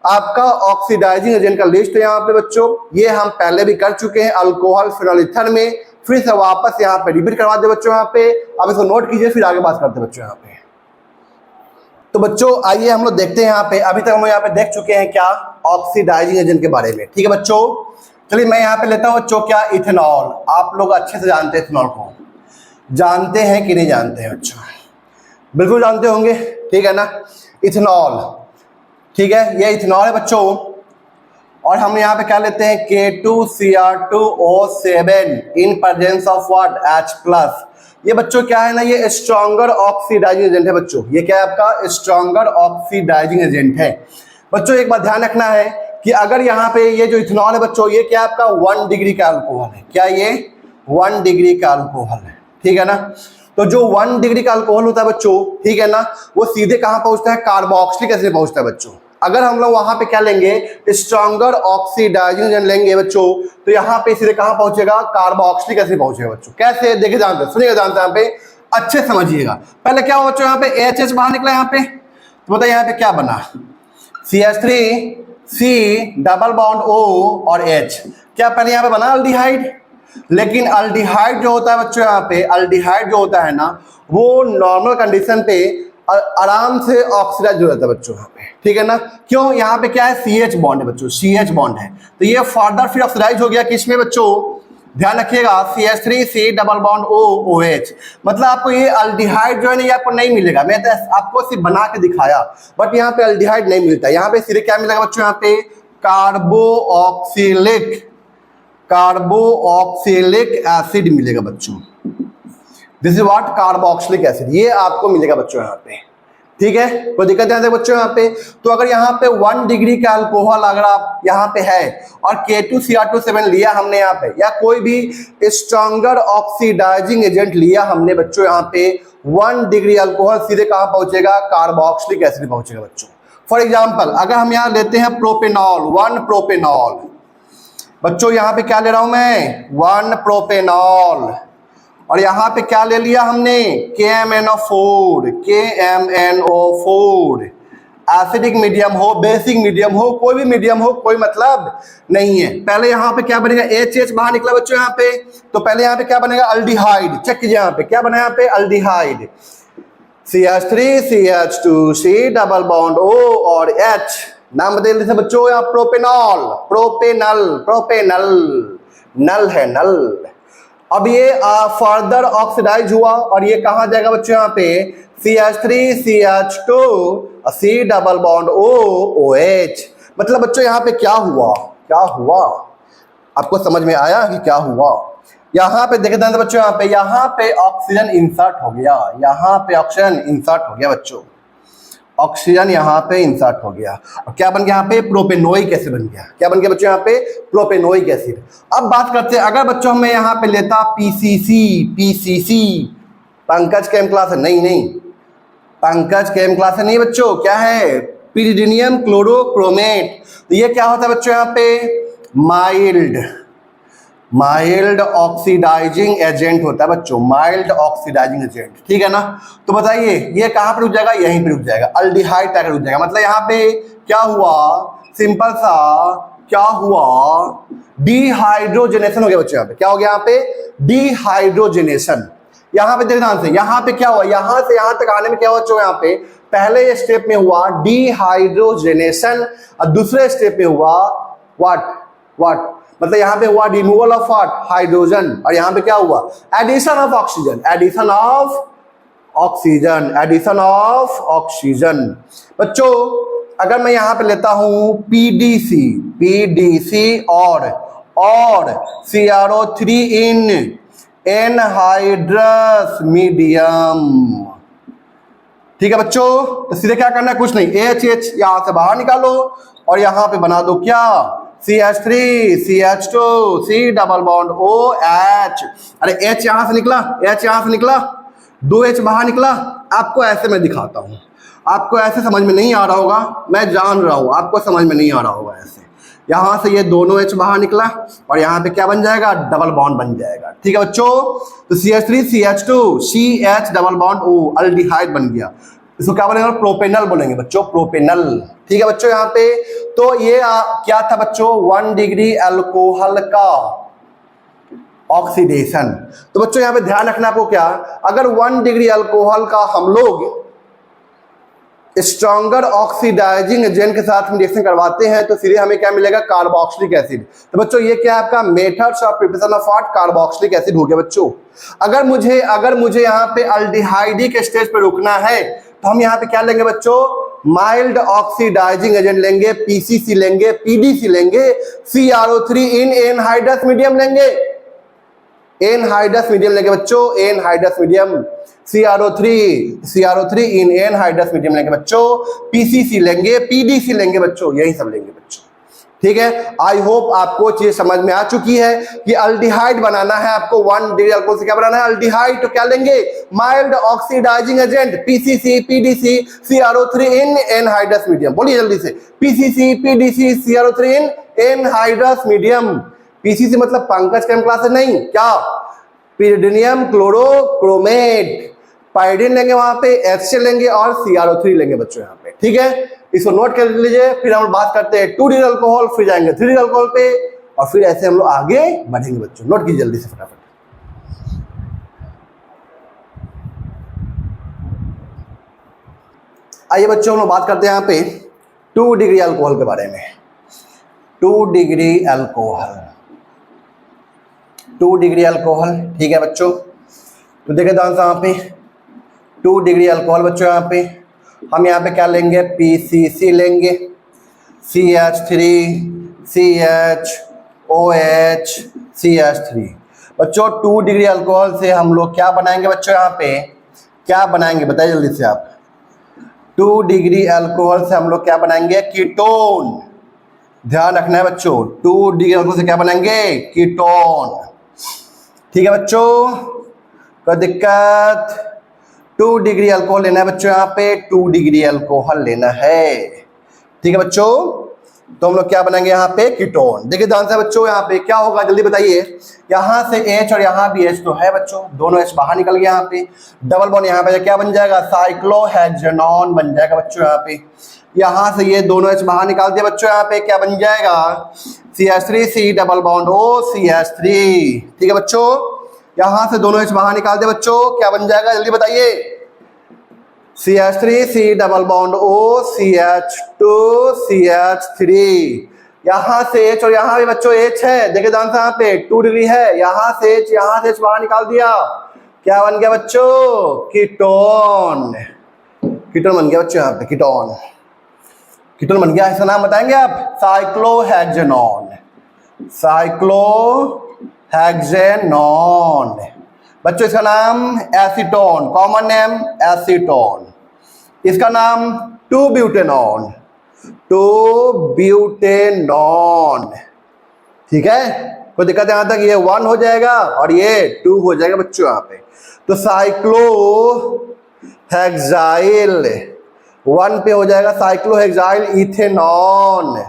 आपका ऑक्सीडाइजिंग एजेंट का लिस्ट है यहाँ पे बच्चों, ये हम पहले भी कर चुके हैं अल्कोहल फिनोल ईथर में, फिर से वापस यहाँ पे रिपीट करवा दे बच्चों। यहाँ पे अब इसको नोट कीजिए, फिर आगे बात करते हैं बच्चों यहाँ पे। तो बच्चों आइए हम लोग देखते हैं यहाँ पे, अभी तक हम यहाँ पे देख चुके हैं क्या? ऑक्सीडाइजिंग एजेंट के बारे में, ठीक है बच्चों। चलिए मैं यहाँ पे लेता हूँ बच्चों क्या? इथेनॉल। आप लोग अच्छे से जानते हैं इथेनॉल को, जानते हैं कि नहीं जानते हैं बच्चों? बिल्कुल जानते होंगे, ठीक है ना। इथेनॉल, ठीक है, ये इथेनॉल है बच्चों, और हम यहाँ पे क्या लेते हैं? K2Cr2O7 in presence of what? H+। ये बच्चों क्या है ना, ये स्ट्रॉन्गर ऑक्सीडाइजिंग एजेंट है बच्चों। ये क्या है आपका? स्ट्रॉन्गर ऑक्सीडाइजिंग एजेंट है बच्चों। एक बात ध्यान रखना है कि अगर यहाँ पे ये जो इथेनॉल है बच्चों, ये क्या आपका 1 डिग्री का अल्कोहल है। क्या ये 1 डिग्री का अल्कोहल है, ठीक है ना। तो जो 1 डिग्री का अल्कोहल होता है बच्चों, ठीक है ना, वो सीधे कहाँ पहुंचता है? कार्बोक्सिलिक एसिड पहुंचता है बच्चों। अगर हम लोग वहां पे क्या लेंगे? स्ट्रॉन्गर ऑक्सीडाइजिंग एजेंट लेंगे बच्चों, तो यहाँ पे सीधे कहाँ पहुंचेगा? कार्बोक्सिलिक एसिड पहुंचेगा बच्चों। कैसे? देखिए जानते, सुनिएगा, जानते यहाँ पे अच्छे समझिएगा। पहले क्या हुआ बच्चों? यहाँ पे HH बाहर निकला यहाँ पे, तो बताइए यहाँ पे क्या बना? CH3C डबल बॉन्ड O और H। क्या पहले यहाँ पे बना अल्डिहाइड? लेकिन अल्डिहाइड जो होता है बच्चों, यहाँ पे अल्डिहाइड जो होता है ना, वो नॉर्मल कंडीशन पे आराम से ऑक्सीडाइज हो जाता है बच्चों यहाँ पे, ठीक है ना। क्यों? यहाँ पे क्या है? CH बॉन्ड है बच्चों, CH बॉन्ड है, तो ये फर्दर फिर ऑक्सीडाइज हो गया किसमें बच्चों? ध्यान रखिएगा, CH3C double bond O OH। मतलब आपको ये अल्डिहाइड जो है ना, ये आपको नहीं मिलेगा। मैं तो आपको सिर्फ बना के दिखाया, बट यहाँ पे अल्डिहाइड नहीं मिलता। यहाँ पे सीधे क्या मिलेगा बच्चों? यहाँ पे कार्बोक्सिलिक एसिड मिलेगा बच्चों। This is what? Carboxylic acid, ये आपको मिलेगा बच्चों यहाँ पे, ठीक है। कोई दिक्कत नहीं है बच्चों यहाँ पे। तो अगर यहाँ पे 1 डिग्री का अल्कोहल अगर आप यहाँ पे है और K2Cr2 लिया हमने यहाँ पे, या कोई भी स्ट्रॉन्गर ऑक्सीडाइजिंग एजेंट लिया हमने बच्चों, यहाँ पे 1 डिग्री अल्कोहल सीधे कहाँ पहुंचेगा? कार्बोक्सिलिक एसिड पहुंचेगा बच्चों। फॉर एग्जाम्पल अगर हम यहाँ लेते हैं प्रोपेनॉल, 1 प्रोपेनॉल बच्चों, यहाँ पे क्या ले रहा हूं मैं? 1 प्रोपेनॉल, और यहाँ पे क्या ले लिया हमने? KMnO4, एसिडिक मीडियम हो, बेसिक मीडियम हो, कोई भी मीडियम हो, कोई मतलब नहीं है। पहले यहाँ पे क्या बनेगा? HH बाहर निकला बच्चों यहाँ पे, तो पहले यहाँ पे क्या बनेगा? अल्डिहाइड। चेक कीजिए यहाँ पे क्या बना? यहाँ पे aldehyde, CH3CH2C double bond O और H, नाम बदल दीजिए बच्चों। यहाँ प्रोपेनॉल, प्रोपेनल, नल है, नल। अब ये फर्दर ऑक्सीडाइज हुआ और ये कहाँ जाएगा बच्चों? यहाँ पे CH3CH2C double bond O OH। मतलब बच्चों यहाँ पे क्या हुआ? आपको समझ में आया कि क्या हुआ? यहाँ पे देखे थे बच्चों, यहाँ पे ऑक्सीजन इंसर्ट हो गया, यहाँ पे ऑक्सीजन इंसर्ट हो गया बच्चों। ऑक्सीजन यहाँ पे इंसर्ट हो गया और क्या बन गया यहाँ पे, प्रोपेनोइक एसिड बन गया। क्या बन गया बच्चों यहाँ पे, प्रोपेनोइक एसिड। अब बात करते हैं, अगर बच्चों मैं यहाँ पे लेता पीसीसी, पंकज केम क्लास है, नहीं पंकज केम क्लास है नहीं बच्चों, क्या है, पिरिडीनियम क्लोरोक्रोमेट। तो ये क्या होता है बच्चों यहाँ पे, माइल्ड ऑक्सीडाइजिंग एजेंट होता है बच्चों, माइल्ड ऑक्सीडाइजिंग एजेंट, ठीक है ना। तो बताइए ये कहाँ पे रुक जाएगा, यहीं पे रुक जाएगा, अल्डिहाइड तक रुक जाएगा। मतलब यहाँ पे क्या हुआ, सिंपल सा क्या हुआ, डिहाइड्रोजनेशन हो गया बच्चों। यहाँ पे क्या हो गया, यहाँ पे डिहाइड्रोजनेशन। यहाँ पे देखना से, यहाँ पे क्या हुआ, यहाँ से यहाँ तक आने में क्या हुआ बच्चों, यहाँ पे पहले स्टेप में हुआ डिहाइड्रोजनेशन और दूसरे स्टेप में हुआ व्हाट मतलब यहाँ पे हुआ रिमूवल ऑफ व्हाट, हाइड्रोजन, और यहाँ पे क्या हुआ, addition of oxygen, addition of oxygen. बच्चों अगर मैं यहाँ पे लेता हूं पीडीसी और CrO3 इन एनहाइड्रस मीडियम, ठीक है बच्चों। तो सीधे क्या करना है, कुछ नहीं, एच यहां से बाहर निकालो और यहां पे बना दो क्या, CH3 CH2 C double bond OH। अरे H यहां से निकला, दो H बाहर निकला। आपको ऐसे मैं दिखाता हूं, आपको ऐसे समझ में नहीं आ रहा होगा, मैं जान रहा हूं आपको समझ में नहीं आ रहा होगा। ऐसे यहां से ये दोनों H बाहर निकला और यहाँ पे क्या बन जाएगा, डबल बॉन्ड बन जाएगा, ठीक है बच्चों। तो CH3 CH2 CH double bond O, aldehyde बन गया। इसको क्या बोलेंगे, प्रोपेनल बोलेंगे बच्चों, प्रोपेनल, ठीक है बच्चों। यहाँ पे तो ये क्या था बच्चों, 1 डिग्री अल्कोहल का ऑक्सीडेशन। तो बच्चों यहाँ पे ध्यान रखना आपको, क्या अगर 1 डिग्री अल्कोहल का हम लोग स्ट्रॉन्गर ऑक्सीडाइजिंग एजेंट के साथ हम रिएक्शन करवाते हैं तो सीधे हमें क्या मिलेगा, कार्बोक्सिलिक एसिड। तो बच्चों ये क्या है आपका methods of preparation of what, carboxylic acid हो गया बच्चों। अगर मुझे यहाँ पे अल्डिहाइडिक स्टेज पे रुकना है तो हम यहाँ पे क्या लेंगे बच्चों, माइल्ड ऑक्सीडाइजिंग एजेंट लेंगे, पीसीसी लेंगे, पीडीसी लेंगे, CrO3 इन एनहाइड्रस मीडियम लेंगे, एनहाइड्रस मीडियम लेंगे बच्चों, anhydrous medium, CrO3 in anhydrous medium लेंगे बच्चों, पीसीसी लेंगे, पीडीसी लेंगे बच्चों, यही सब लेंगे बच्चों, ठीक है। आई होप आपको चीज समझ में आ चुकी है कि अल्डिहाइड बनाना है आपको, 1 डिग्री अल्कोहल से क्या बनाना है, अल्डिहाइड। तो क्या लेंगे, mild oxidising agent, PCC PDC CrO3 in anhydrous medium. बोलिए जल्दी से, PCC PDC CrO3 in anhydrous medium. PCC मतलब पंकज केम क्लास है नहीं, क्या, पिरिडीनियम क्लोरोक्रोमेट, पाइरिडिन लेंगे, वहां पे HCl लेंगे और CrO3 लेंगे बच्चों यहाँ पे, ठीक है। इसको नोट कर लीजिए। फिर हम बात करते हैं 2 डिग्री अल्कोहल, फिर जाएंगे 3 डिग्री अल्कोहल पे और फिर ऐसे हम लोग आगे बढ़ेंगे बच्चों। नोट कीजिए जल्दी से फटाफट। आइए बच्चों हम लोग बात करते हैं यहाँ पे 2 डिग्री अल्कोहल के बारे में। 2 डिग्री अल्कोहल, 2 डिग्री अल्कोहल, ठीक है बच्चों। तो देखिए यहाँ पे 2 डिग्री अल्कोहल बच्चों, यहाँ पे हम यहाँ पे क्या लेंगे, पीसीसी लेंगे, CH3 CHOH CH3। बच्चों 2 डिग्री अल्कोहल से हम लोग क्या बनाएंगे बच्चों, यहाँ पे क्या बनाएंगे बताइए जल्दी से आप। 2 डिग्री अल्कोहल से हम लोग क्या बनाएंगे, कीटोन। ध्यान रखना है बच्चों, 2 डिग्री अल्कोहल से क्या बनाएंगे, कीटोन, ठीक है बच्चों। कोई दिक्कत, 2 डिग्री अल्कोहल लेना है बच्चों, यहाँ पे 2 डिग्री अल्कोहल लेना है, ठीक है बच्चों। तो हम लोग क्या बनाएंगे यहाँ पे, कीटोन। देखिए ध्यान से बच्चों, यहाँ पे क्या होगा जल्दी बताइए। यहाँ से H और यहाँ भी H तो है बच्चों, दोनों H बाहर निकल गया, यहाँ पे डबल बॉन्ड, यहाँ पे क्या बन जाएगा, साइक्लोहेक्सेनॉन बन जाएगा बच्चों। यहाँ पे यहाँ से ये दोनों H बाहर निकाल दिया बच्चों, यहाँ पे क्या बन जाएगा, CH3 C double bond O CH3, ठीक है बच्चों। यहां से दोनों H बाहर निकाल दे बच्चों, क्या बन जाएगा जल्दी बताइए, CH3 C double bond O CH2 CH3। यहां से H और यहां भी बच्चों H है, देखिए ध्यान से, यहाँ पे 2 डिग्री है, यहां से H बाहर निकाल दिया, क्या बन गया बच्चों, कीटोन। कीटोन बन गया बच्चों, यहाँ पे कीटोन बन गया। इसका नाम बताएंगे आप, साइक्लोहेक्सेनॉन, साइक्लोहेक्सेनॉन बच्चों। इसका नाम एसीटोन, कॉमन नेम एसीटोन। इसका नाम टू ब्यूटेनॉन, टू ब्यूटेनॉन। ठीक है, कोई दिक्कत है? यहां तक ये 1 हो जाएगा और ये 2 हो जाएगा बच्चों यहाँ पे। तो साइक्लोहेक्साइल 1 पे हो जाएगा साइक्लोहेक्साइल इथेनॉन,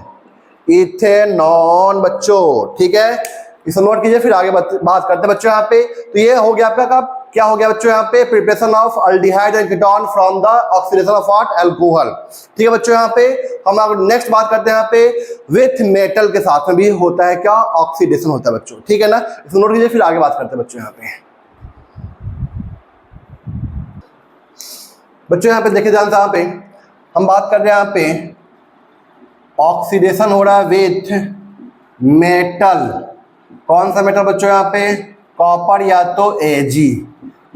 इथेनॉन बच्चों। ठीक है, इसे नोट कीजिए, फिर आगे बात करते हैं बच्चों यहाँ पे। तो ये हो गया आपका कब क्या हो गया बच्चों यहाँ पे? Preparation of aldehyde and ketone from the oxidation of what? Alcohol. ठीक है बच्चों, यहाँ पे हम आगे नेक्स्ट बात करते हैं यहाँ पे विथ मेटल के साथ में भी होता है क्या? ऑक्सीडेशन होता है बच्चों। ठीक है ना, इसे नोट कीजिए, फिर आगे बात करते हैं बच्चों यहाँ पे। बच्चों यहाँ पे देखिए ध्यान से, यहाँ पे हम बात कर रहे हैं यहाँ पे ऑक्सीडेशन हो रहा है विथ मेटल। कौन सा मेटल बच्चों यहाँ पे? कॉपर या तो Ag।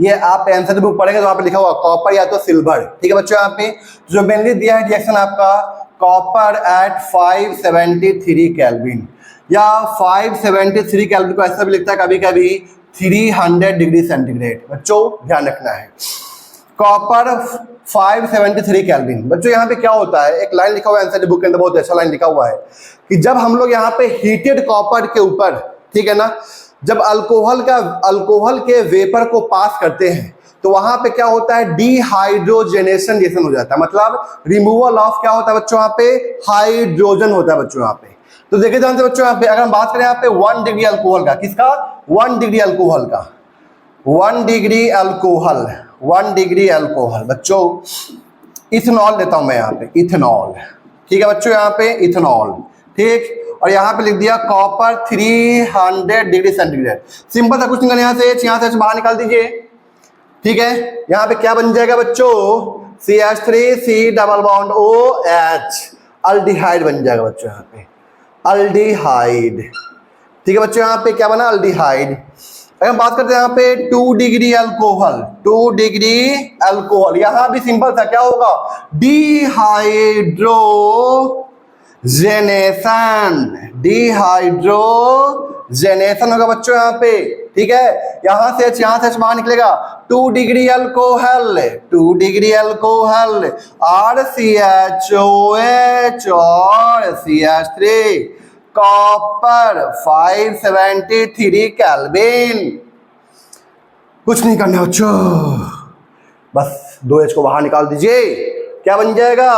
ये आप आंसर बुक पढ़ेंगे तो वहां पे लिखा हुआ कॉपर या तो सिल्वर। ठीक है बच्चों, यहाँ पे जो मेनली दिया है रिएक्शन आपका कॉपर एट 573 केल्विन, या 573 केल्विन को ऐसा भी लिखता है कभी कभी 300 डिग्री सेंटीग्रेड। बच्चों ध्यान रखना है, कॉपर 573 केल्विन। बच्चों यहाँ पे क्या होता है, एक लाइन लिखा हुआ है आंसर बुक के अंदर, बहुत अच्छा लाइन लिखा हुआ है कि जब हम लोग यहाँ पे हीटेड कॉपर के ऊपर, ठीक है ना, जब अल्कोहल के वेपर को पास करते हैं तो वहां पे क्या होता है? डिहाइड्रोजनेशन रिएक्शन हो जाता है, मतलब रिमूवल ऑफ क्या होता है बच्चों यहाँ पे? हाइड्रोजन होता है बच्चों यहाँ पे। तो देखिए ध्यान से बच्चों यहाँ पे, अगर हम बात करें यहाँ पे 1 डिग्री अल्कोहल का, किसका? 1 डिग्री अल्कोहल का, 1 डिग्री अल्कोहल, 1 डिग्री अल्कोहल बच्चों, इथेनॉल लेता हूं मैं यहाँ पे, इथेनॉल। ठीक है बच्चों, यहाँ पे इथेनॉल। ठीक, और यहाँ पे लिख दिया कॉपर 300 डिग्री सेंटीग्रेड। सिंपल सा कुछ निकल, यहाँ से बाहर निकाल दीजिए। ठीक है, यहाँ पे क्या बन जाएगा बच्चों? CH3C double bond OH, aldehyde बन जाएगा बच्चों यहाँ पे, अल्डिहाइड। ठीक है बच्चों, यहाँ पे क्या बना? अल्डिहाइड। अगर हम बात करते हैं यहाँ पे 2 डिग्री अल्कोहल, 2 डिग्री अल्कोहल, यहां भी सिंपल था, क्या होगा? डिहाइड्रोजनेशन, डिहाइड्रोजनेशन होगा बच्चों यहाँ पे। ठीक है, यहां से बाहर निकलेगा 2 degree alcohol, 2 degree alcohol, RCHOH और CH3, कॉपर 573 केल्विन। कुछ नहीं करना बच्चों, बस 2H को बाहर निकाल दीजिए, क्या बन जाएगा?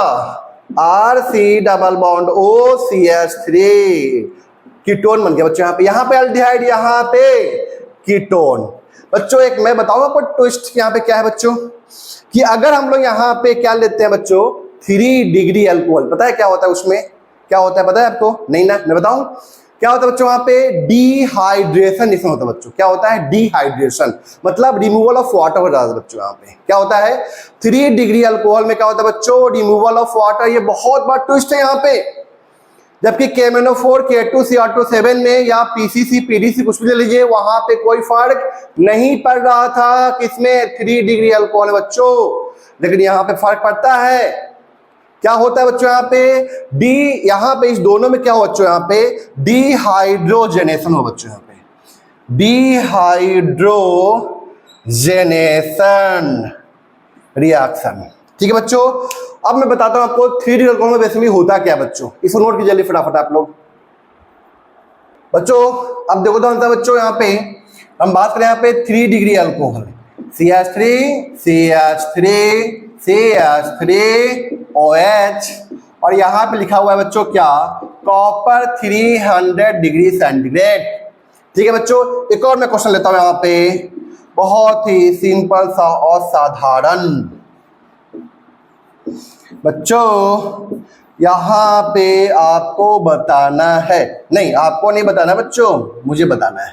RC double bond OCH3, ketone बन गया बच्चों यहाँ पे। यहाँ पे अल्डिहाइड, यहाँ पे कीटोन। बच्चों एक मैं बताऊंगा आपको ट्विस्ट यहाँ पे क्या है बच्चों, कि अगर हम लोग यहाँ पे क्या लेते हैं बच्चों? 3 डिग्री अल्कोहल, पता है क्या होता है उसमें? क्या होता है पता है आपको? नहीं ना, मैं बताऊं क्या होता है बच्चों? वहां पे डिहाइड्रेशन इसमें होता है बच्चों। क्या होता है? डिहाइड्रेशन, मतलब रिमूवल ऑफ वाटर हो रहा है बच्चों। यहाँ पे क्या होता है? 3 डिग्री अल्कोहल में क्या होता है बच्चों? Removal of water. ये बहुत बड़ा ट्विस्ट है यहाँ पे। जबकि KMnO4 K2CR7 में या PCC PDC कुछ भी ले लीजिए, वहां पे कोई फर्क नहीं पड़ रहा था किसमें? 3 डिग्री अल्कोहल बच्चों। लेकिन यहाँ पे फर्क पड़ता है। क्या होता है बच्चों यहाँ पे? यहाँ पे इस दोनों में क्या हो बच्चों? यहाँ पे डिहाइड्रोजनेशन हो बच्चों, यहाँ पे डिहाइड्रोजनेशन रिएक्शन। ठीक है बच्चों, अब मैं बताता हूं आपको 3 डिग्री अल्कोहल में बेसिकली होता क्या बच्चों। इसको नोट कीजिए जल्दी फटाफट आप लोग। बच्चों अब देखो तो बच्चों, यहाँ पे हम बात करें यहाँ पे 3 degree alcohol, CH3 CH3 CH3 OH, और यहां पे लिखा हुआ है बच्चों क्या? Copper 300 degree centigrade. ठीक है बच्चों, एक और मैं क्वेश्चन लेता हूं यहाँ पे, बहुत ही सिंपल सा और साधारण। बच्चों यहां पे आपको बताना है, नहीं आपको नहीं बताना बच्चों, मुझे बताना है।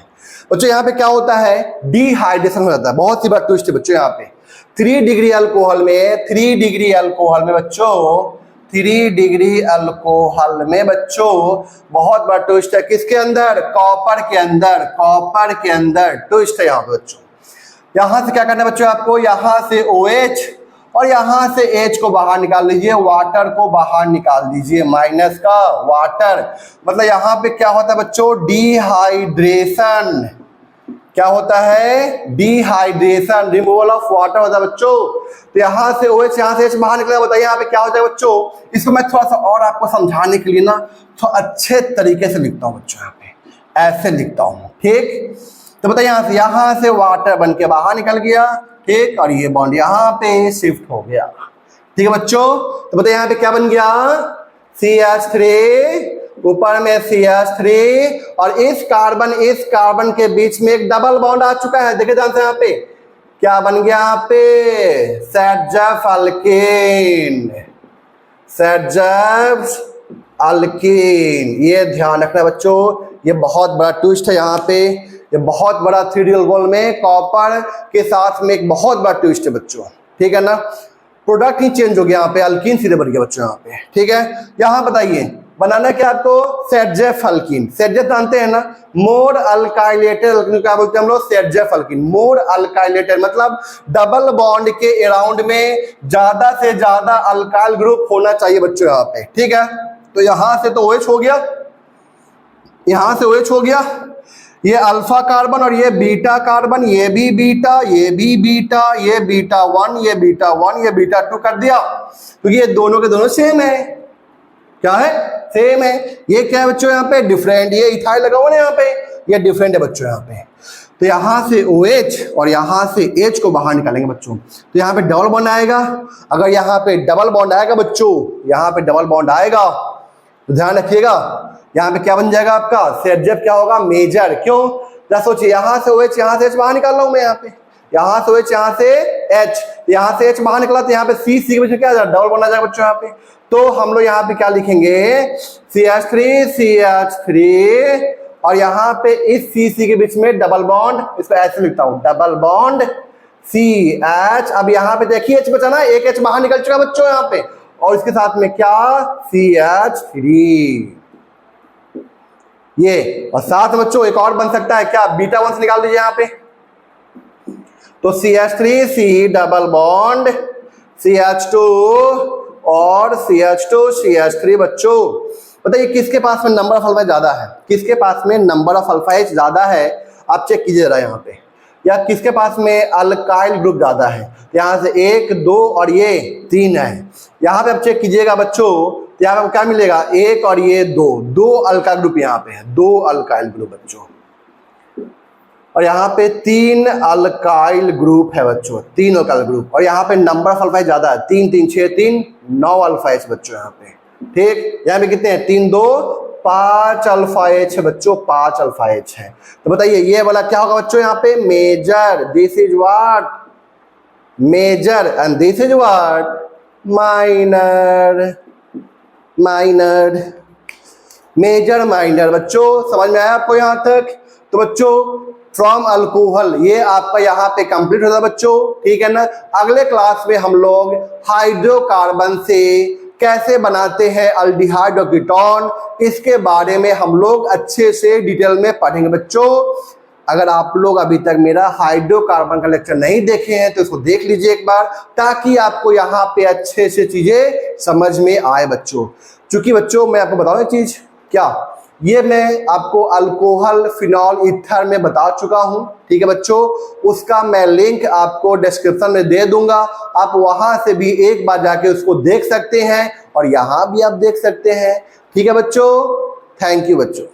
बच्चों यहाँ पे क्या होता है? डिहाइड्रेशन हो जाता है। बहुत सी बार ट्विस्ट है बच्चों यहाँ पे। 3 डिग्री अल्कोहल में, 3 डिग्री अल्कोहल में बच्चों, 3 डिग्री अल्कोहल में बच्चों बहुत बड़ा ट्विस्ट है। किसके अंदर? कॉपर के अंदर, कॉपर के अंदर ट्विस्ट है यहाँ पे बच्चों। यहां से क्या करना है बच्चों आपको? यहां से OH और यहां से H को बाहर निकाल लीजिए, वाटर को बाहर निकाल दीजिए, माइनस का वाटर। मतलब यहां पे क्या होता है बच्चों? डिहाइड्रेशन। क्या होता है, डिहाइड्रेशन, रिमूवल ऑफ वाटर होता है बच्चों। तो यहाँ से OH, यहाँ से H बाहर निकला, बताइए यहाँ पे क्या होता है बच्चों। इसको मैं थोड़ा सा और आपको समझाने के लिए ना थोड़ा अच्छे तरीके से लिखता हूँ बच्चों, यहाँ पे ऐसे लिखता हूँ, ठीक। तो बताइए यहाँ से वाटर बन के बाहर निकल गया, ठीक, और ये बॉन्ड यहाँ पे शिफ्ट हो गया, ठीक है बच्चों। तो बताइए यहाँ पे क्या बन गया, CH3, ऊपर में CH3, और इस कार्बन के बीच में एक डबल बॉन्ड आ चुका है। देखिए ध्यान से यहाँ पे क्या बन गया, यहाँ पे सेटजफ अल्कीन। ये ध्यान रखना बच्चों, ये बहुत बड़ा ट्विस्ट है यहाँ पे, ये बहुत बड़ा 3D गोल में कॉपर के साथ में एक बहुत बड़ा ट्विस्ट है बच्चों, ठीक है ना। प्रोडक्ट ही चेंज हो गया, यहाँ पे अल्कीन सीधे बन गया बच्चों यहाँ पे, ठीक है। यहाँ बताइए बनाना क्या आपको, सेटजेफ अल्कीन। सेटजेफ जानते हैं ना, मोर अल्काइलेटेड, क्या बोलते हैं हम लोग, सेटजेफ अल्कीन। मोर अल्काइलेटेड मतलब डबल बॉन्ड के अराउंड में ज्यादा से ज्यादा अल्काइल ग्रुप होना चाहिए बच्चों यहाँ पे, ठीक है। तो यहां से तो OH हो गया, यहां से OH हो गया, ये अल्फा कार्बन और ये बीटा कार्बन, ये भी बीटा, ये भी बीटा, ये बीटा 1, ये बीटा 1, ये बीटा 2 कर दिया, क्योंकि ये दोनों के दोनों सेम है। क्या है, सेम है। ये क्या है बच्चों यहाँ पे, डिफरेंट। ये इथाइल लगा हुआ ना यहाँ पे, ये डिफरेंट है बच्चों यहाँ पे। तो यहाँ से OH और यहाँ से H को बाहर निकालेंगे बच्चों, तो यहाँ पे डबल बॉन्ड आएगा। अगर यहाँ पे डबल बॉन्ड आएगा बच्चों, यहाँ पे डबल बॉन्ड आएगा तो ध्यान रखिएगा, यहाँ पे क्या बन जाएगा आपका, सेटजेफ क्या होगा, मेजर। क्यों, जरा सोचिए, यहाँ से OH, यहाँ से H बाहर निकाल रहा हूं मैं, यहाँ पे यहाँ से OH, यहाँ से H, यहाँ से H बाहर निकला, तो यहाँ पे C के बीच में क्या डबल बॉन्ड आ जाएगा बच्चों यहाँ पे। तो हम लोग यहाँ पे क्या लिखेंगे, CH3 और यहाँ पे इस C के बीच में डबल बॉन्ड, इसको ऐसे लिखता हूं, डबल बॉन्ड CH। अब यहाँ पे देखिए H बचा ना, एक H बाहर निकल चुका बच्चों यहाँ पे, और इसके साथ में क्या, CH3। ये और साथ में बच्चों एक और बन सकता है क्या, बीटा 1 से निकाल दीजिए यहाँ पे, तो CH3 डबल बॉन्ड CH2 और CH3 बच्चों। बताइए किसके पास में नंबर ऑफ अल्फा ज्यादा है, किसके पास में नंबर ऑफ अल्फा H ज्यादा है, आप चेक कीजिए जरा यहाँ पे, या किसके पास में अल्काइल ग्रुप ज्यादा है। यहाँ से 1, 2 और ये 3 है, यहाँ पे आप चेक कीजिएगा बच्चों, तो यहाँ पे क्या मिलेगा, 1 और ये 2 अल्काइल ग्रुप यहाँ पे है, 2 अल्काइल ग्रुप बच्चों, और यहाँ पे 3 अल्काइल ग्रुप है बच्चों, 3 अल्काइल ग्रुप, और यहाँ पे नंबर ऑफ अल्फा ज्यादा है, 3 3 6 3 9 अल्फा H बच्चों यहाँ पे, ठीक। यहाँ पे कितने हैं, 3 2 5 अल्फा H है बच्चों, 5 अल्फा H है। तो बताइए ये वाला क्या होगा बच्चों, यहाँ पे major, this is what major and this is what minor, minor, major minor. बच्चों समझ में आया आपको यहाँ तक। तो बच्चों फ्रॉम अल्कोहल ये आपका यहाँ पे कंप्लीट होता है बच्चों, ठीक है ना। अगले क्लास में हम लोग हाइड्रोकार्बन से कैसे बनाते हैं अल्डिहाइड और कीटोन, इसके बारे में हम लोग अच्छे से डिटेल में पढ़ेंगे बच्चों। अगर आप लोग अभी तक मेरा हाइड्रोकार्बन का लेक्चर नहीं देखे हैं तो इसको देख लीजिए एक बार, ताकि आपको यहाँ पे अच्छे से चीजें समझ में आए बच्चों। क्योंकि बच्चों मैं आपको बताऊं एक चीज, क्या ये मैं आपको अल्कोहल फिनॉल ईथर में बता चुका हूं, ठीक है बच्चों। उसका मैं लिंक आपको डिस्क्रिप्शन में दे दूंगा, आप वहां से भी एक बार जाके उसको देख सकते हैं और यहां भी आप देख सकते हैं, ठीक है बच्चों। थैंक यू बच्चों।